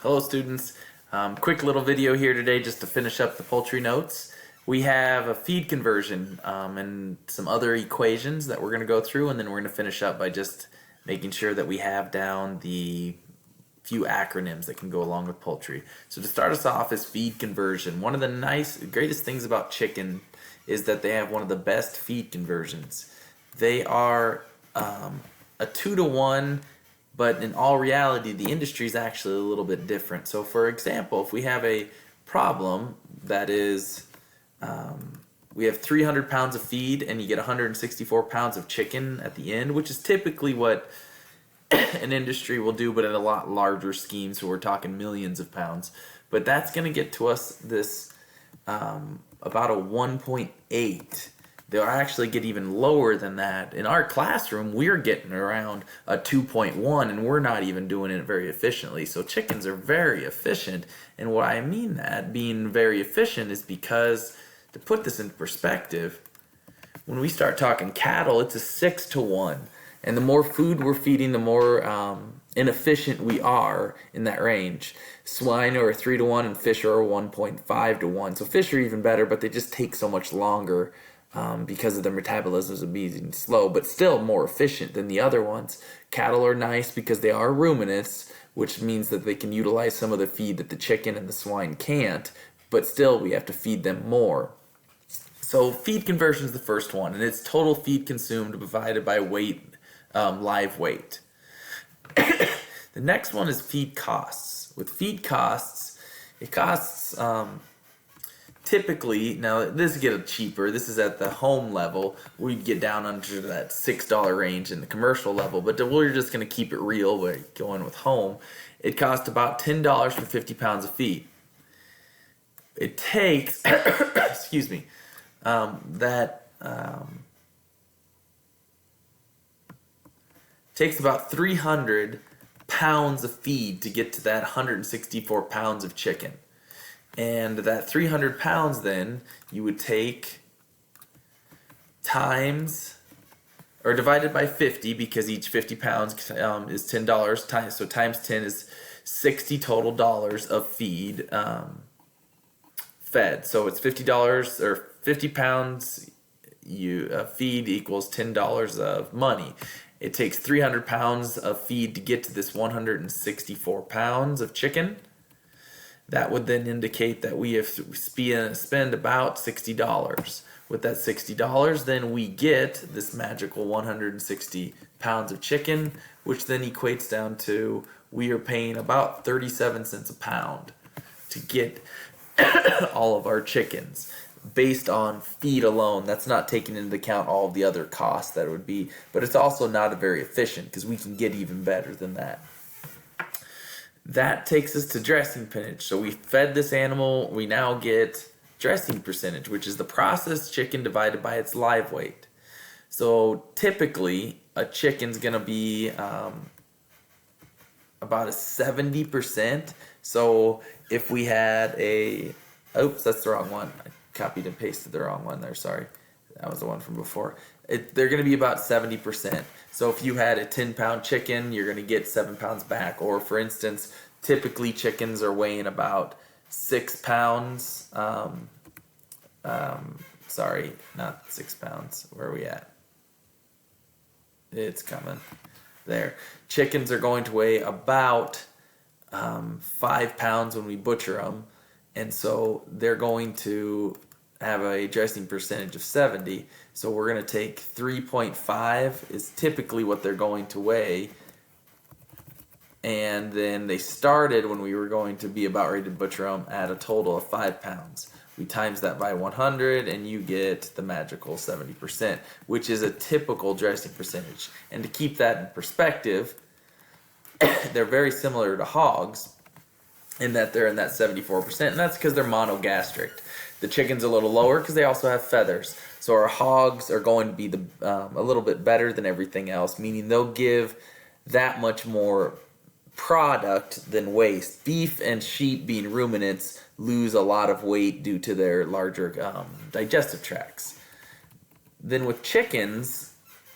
Hello students, quick little video here today just to finish up the poultry notes. We have a feed conversion and some other equations that we're going to go through, and then we're going to finish up by just making sure that we have down the few acronyms that can go along with poultry. So to start us off is feed conversion. One of the greatest things about chicken is that they have one of the best feed conversions. They are a 2-to-1, but in all reality, the industry is actually a little bit different. So for example, if we have a problem that is, we have 300 pounds of feed and you get 164 pounds of chicken at the end, which is typically what an industry will do, but in a lot larger scheme, so we're talking millions of pounds. But that's going to get to us this about a 1.8. They'll actually get even lower than that. In our classroom, we're getting around a 2.1, and we're not even doing it very efficiently. So chickens are very efficient, and what I mean that being very efficient is because, to put this in perspective, when we start talking cattle, it's a 6-to-1. And the more food we're feeding, the more inefficient we are in that range. Swine are a 3-to-1, and fish are a 1.5-to-1. So fish are even better, but they just take so much longer because of their metabolisms of being slow, but still more efficient than the other ones. Cattle are nice because they are ruminants, which means that they can utilize some of the feed that the chicken and the swine can't, but still we have to feed them more. So feed conversion is the first one, and it's total feed consumed divided by weight, live weight. The next one is feed costs. With feed costs, it costs typically, now this gets cheaper. This is at the home level. We get down under that $6 range in the commercial level, but we're just going to keep it real. We're going with home. It costs about $10 for 50 pounds of feed. It takes, excuse me, takes about 300 pounds of feed to get to that 164 pounds of chicken. And that 300 pounds then you would take times, or divided by 50, because each 50 pounds is $10, so times 10 is $60 total dollars of feed fed. So it's $50, or 50 pounds feed equals $10 of money. It takes 300 pounds of feed to get to this 164 pounds of chicken. That would then indicate that we have to spend about $60. With that $60, then we get this magical 160 pounds of chicken, which then equates down to we are paying about 37 cents a pound to get all of our chickens based on feed alone. That's not taking into account all of the other costs that it would be, but it's also not very efficient because we can get even better than that. That takes us to dressing percentage. So we fed this animal, we now get dressing percentage, which is the processed chicken divided by its live weight. So typically, a chicken's going to be about a 70%. So if we had oops, that's the wrong one. I copied and pasted the wrong one there, sorry. That was the one from before. They're going to be about 70%. So if you had a 10-pound chicken, you're going to get 7 pounds back. Or for instance, typically chickens are weighing about 6 pounds. Sorry, not 6 pounds. Where are we at? It's coming. There. Chickens are going to weigh about 5 pounds when we butcher them. And so they're going to have a dressing percentage of 70. So we're going to take 3.5 is typically what they're going to weigh. And then they started when we were going to be about ready to butcher them at a total of 5 pounds. We times that by 100 and you get the magical 70%, which is a typical dressing percentage. And to keep that in perspective, they're very similar to hogs in that they're in that 74%, and that's because they're monogastric. The chicken's a little lower because they also have feathers. So our hogs are going to be a little bit better than everything else, meaning they'll give that much more product than waste. Beef and sheep, being ruminants, lose a lot of weight due to their larger digestive tracts. Then with chickens,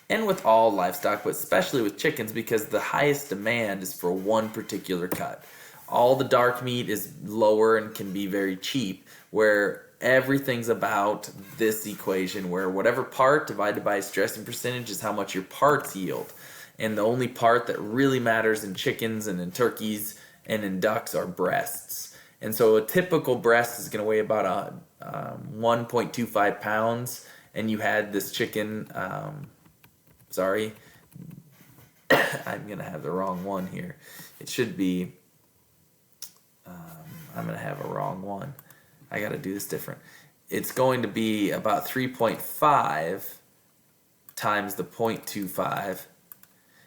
and with all livestock, but especially with chickens, because the highest demand is for one particular cut. all the dark meat is lower and can be very cheap, where everything's about this equation where whatever part divided by its dressing percentage is how much your parts yield. And the only part that really matters in chickens and in turkeys and in ducks are breasts. And so a typical breast is going to weigh about 1.25 pounds, and you had this chicken, sorry, I'm going to have the wrong one here. It should be, I'm going to have a wrong one. I got to do this different. It's going to be about 3.5 times the 0.25.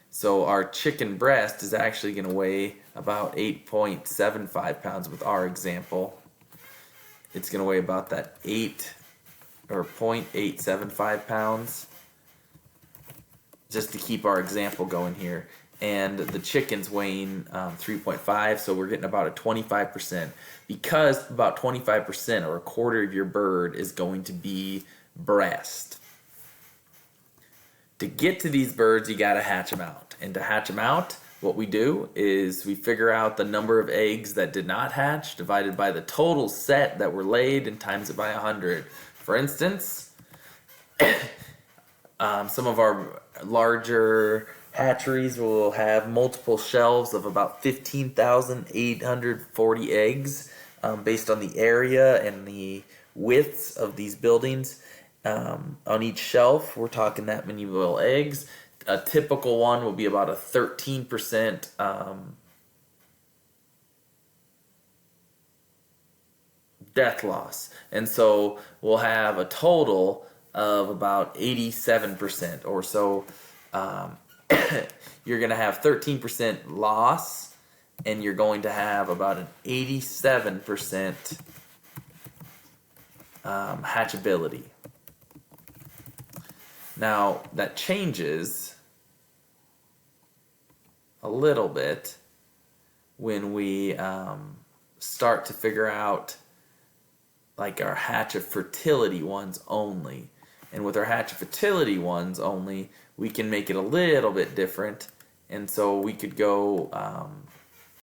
So our chicken breast is actually going to weigh about 8.75 pounds with our example. It's going to weigh about that 0.875 pounds, just to keep our example going here. And the chicken's weighing 3.5, so we're getting about a 25%. Because about 25% or a quarter of your bird is going to be breast. To get to these birds, you got to hatch them out. And to hatch them out, what we do is we figure out the number of eggs that did not hatch divided by the total set that were laid and times it by 100. For instance, some of our larger hatcheries will have multiple shelves of about 15,840 eggs based on the area and the widths of these buildings. On each shelf, we're talking that many little eggs. A typical one will be about a 13% death loss. And so we'll have a total of about 87% or so. You're going to have 13% loss, and you're going to have about an 87% hatchability. Now, that changes a little bit when we start to figure out like our hatch of fertility ones only. And with our hatch of fertility ones only, we can make it a little bit different. And so we could go